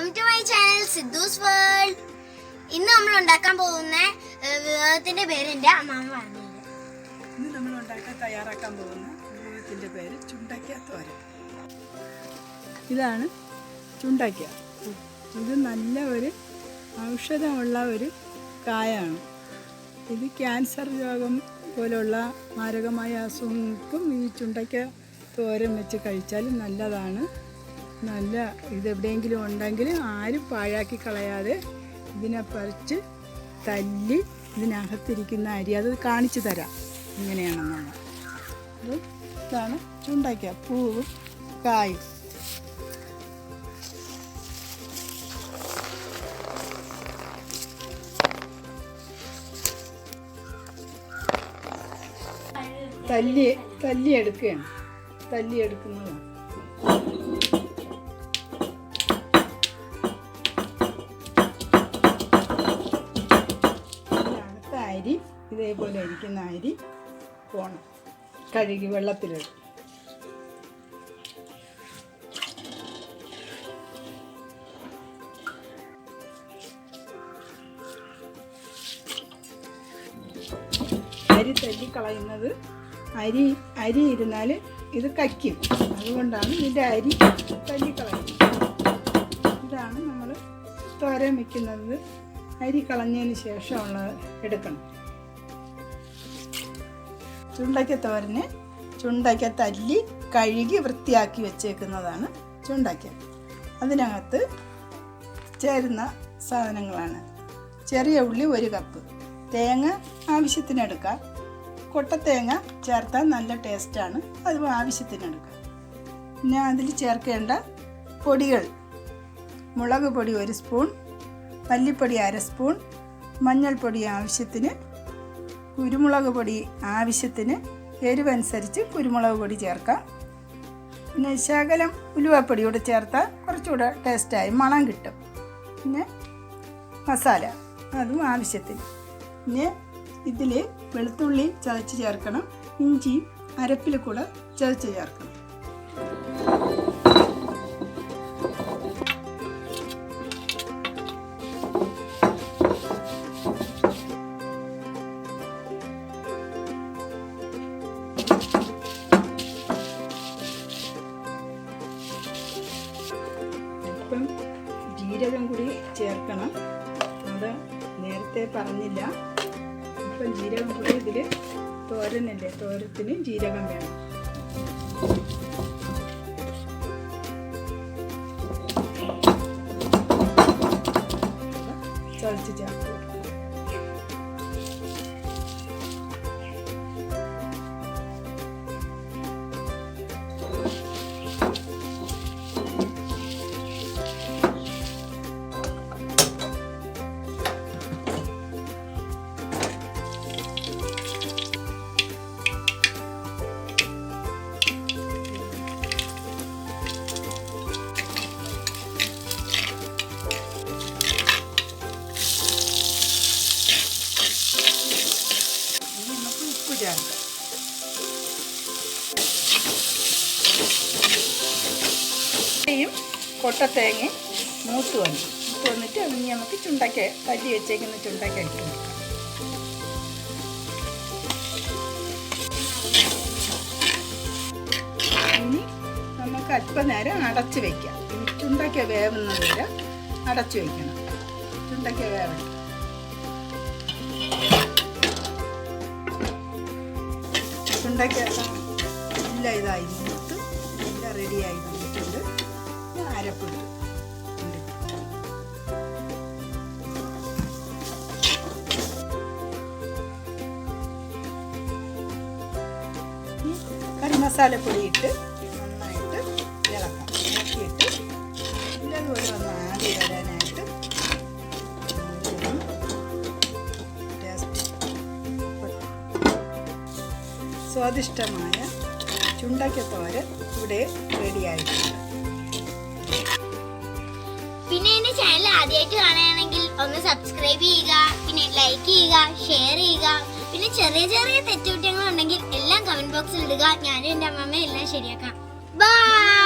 Welcome to my channel Siddhu's world. ഇന്ന് നമ്മൾ ഉണ്ടാക്കാൻ പോകുന്ന വിഭവത്തിന്റെ പേര് എൻ്റെ അമ്മാമ്മ പറഞ്ഞില്ല. ഇന്ന് നമ്മൾ തയ്യാറാക്കാൻ പോകുന്ന വിഭവത്തിന്റെ പേര് ചുണ്ടയ്ക്ക തോരൻ. ഇതാണ് ചുണ്ടയ്ക്ക. ഇത് നല്ല ഒരു ഔഷധമുള്ള ഒരു കായാണ്. ഇത് ക്യാൻസർ രോഗം പോലുള്ള മാരകമായ അസുഖങ്ങൾക്കും ഈ ചുണ്ടയ്ക്ക തോരൻ വെച്ച് കഴിച്ചാൽ നല്ലതാണ്. നല്ല ഇതെവിടെയെങ്കിലും ഉണ്ടെങ്കിൽ ആരും പാഴാക്കി കളയാതെ ഇതിനെ പറിച്ച് തല്ലി ഇതിനകത്തിരിക്കുന്ന അരി അത് കാണിച്ചു തരാം എങ്ങനെയാണെന്നുള്ളത്. ഇതാണ് ചുണ്ടയ്ക്ക, പൂവും കായും. തല്ലിയെടുക്കുകയാണ്, തല്ലിയെടുക്കുന്നതാണ്. അരി ഇതേപോലെ ഇരിക്കുന്ന അരി പോണം, കഴുകി വെള്ളത്തിലിടും. അരി തല്ലിക്കളയുന്നത് അരി ഇരുന്നാൽ ഇത് കയ്ക്കും, അതുകൊണ്ടാണ് ഇതിൻ്റെ അരി തല്ലിക്കളയുന്നത്. ഇതാണ് നമ്മൾ തോരൻ വയ്ക്കുന്നത്. അരി കളഞ്ഞതിന് ശേഷമുള്ള എടുക്കണം. ചുണ്ടയ്ക്ക തോരന് ചുണ്ടയ്ക്ക തല്ലി കഴുകി വൃത്തിയാക്കി വെച്ചേക്കുന്നതാണ് ചുണ്ടയ്ക്ക. അതിനകത്ത് ചേരുന്ന സാധനങ്ങളാണ്: ചെറിയ ഉള്ളി 1 കപ്പ്, തേങ്ങ ആവശ്യത്തിനെടുക്കാം. കൊട്ടത്തേങ്ങ ചേർത്താൽ നല്ല ടേസ്റ്റാണ്, അത് ആവശ്യത്തിനെടുക്കാം. പിന്നെ അതിൽ ചേർക്കേണ്ട പൊടികൾ: മുളക് പൊടി 1 സ്പൂൺ, മല്ലിപ്പൊടി 1/2 സ്പൂൺ, മഞ്ഞൾപ്പൊടി ആവശ്യത്തിന്, കുരുമുളക് പൊടി ആവശ്യത്തിന്, എരിവനുസരിച്ച് കുരുമുളക് പൊടി ചേർക്കാം. പിന്നെ ശകലം ഉലുവപ്പൊടിയോട് ചേർത്താൽ കുറച്ചുകൂടെ ടേസ്റ്റായി മണം കിട്ടും. പിന്നെ മസാല അതും ആവശ്യത്തിന്. പിന്നെ ഇതിൽ വെളുത്തുള്ളി ചതച്ച് ചേർക്കണം, ഇഞ്ചി അരപ്പിൽ കൂടെ ചതച്ച് ചേർക്കണം. ഇപ്പം ജീരകം കൂടി ചേർക്കണം, അത് നേരത്തെ പറഞ്ഞില്ല. ഇപ്പം ജീരകം കൂടി ഇതിൽ തോരനല്ലേ, തോരത്തിന് ജീരകം വേണം. ചതച്ച് ചേർക്കുക. കൊട്ടത്തേങ്ങ മൂത്ത് വന്നിട്ട് അത് നമുക്ക് ചുണ്ടയ്ക്ക തല്ലി വെച്ചേക്കുന്ന ചുണ്ടയ്ക്ക ഇട്ട് കൊടുക്കാം. ഇനി നമുക്ക് അല്പനേരം അടച്ച് വയ്ക്കാം. ഈ ചുണ്ടയ്ക്ക വേവുന്നത് വരെ അടച്ചു വയ്ക്കണം. ചുണ്ടയ്ക്ക വേവണം. ചുണ്ടയ്ക്ക എല്ലാം ഇതായി മൂത്ത് എല്ലാം റെഡിയായി വന്നിട്ടുണ്ട്. അരപ്പിട്ട് കറിമസാലപ്പൊടി ഇട്ട് നന്നായിട്ട് ഇളക്കാം. ഇളക്കിയിട്ട് ഇതുപോലെ ഒന്ന് ആദ്യ വരാനായിട്ട് സ്വാദിഷ്ടമായ ചുണ്ടയ്ക്ക തോരൻ ഇവിടെ റെഡിയായിട്ടുണ്ട്. പിന്നെ എൻ്റെ ചാനൽ ആദ്യമായിട്ട് കാണുകയാണെങ്കിൽ ഒന്ന് സബ്സ്ക്രൈബ് ചെയ്യുക, പിന്നെ ലൈക്ക് ചെയ്യുക, ഷെയർ ചെയ്യുക. പിന്നെ ചെറിയ ചെറിയ തെറ്റുകുറ്റങ്ങൾ ഉണ്ടെങ്കിൽ എല്ലാം കമന്റ് ബോക്സിൽ ഇടുക. ഞാനും എൻ്റെ അമ്മമ്മയും എല്ലാം ശരിയാക്കാം. ബൈ.